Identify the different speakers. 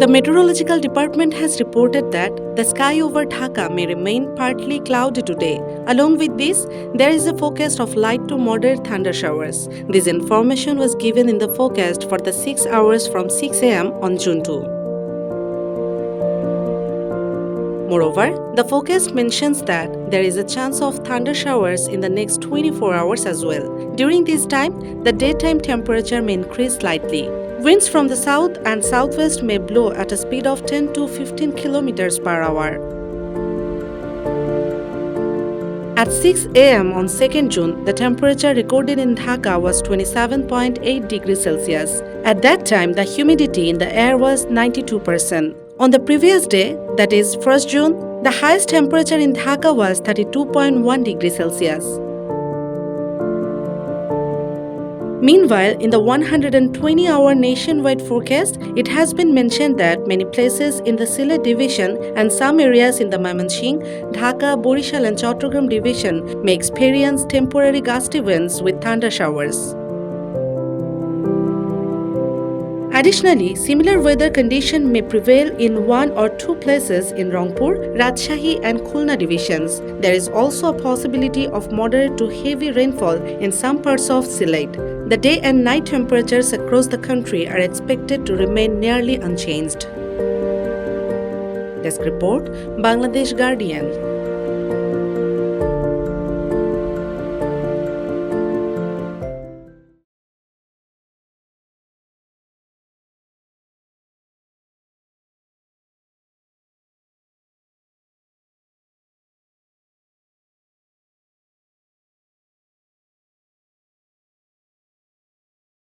Speaker 1: The Meteorological Department has reported that the sky over Dhaka may remain partly cloudy today. Along with this, there is a forecast of light to moderate thunder showers. This information was given in the forecast for the 6 hours from 6 am on June 2. Moreover, the forecast mentions that there is a chance of thunder showers in the next 24 hours as well. During this time, the daytime temperature may increase slightly. Winds from the south and southwest may blow at a speed of 10 to 15 kilometers per hour. At 6 am on 2nd June, the temperature recorded in Dhaka was 27.8 degrees Celsius. At that time, the humidity in the air was 92%. On the previous day, that is 1st June, the highest temperature in Dhaka was 32.1 degrees Celsius. Meanwhile, in the 120-hour nationwide forecast, it has been mentioned that many places in the Sylhet division and some areas in the Mymensingh, Dhaka, Borishal and Chattogram division may experience temporary gusty winds with thunder showers. Additionally, similar weather conditions may prevail in one or two places in Rangpur, Rajshahi and Khulna divisions. There is also a possibility of moderate to heavy rainfall in some parts of Sylhet. The day and night temperatures across the country are expected to remain nearly unchanged. Desk report, Bangladesh Guardian.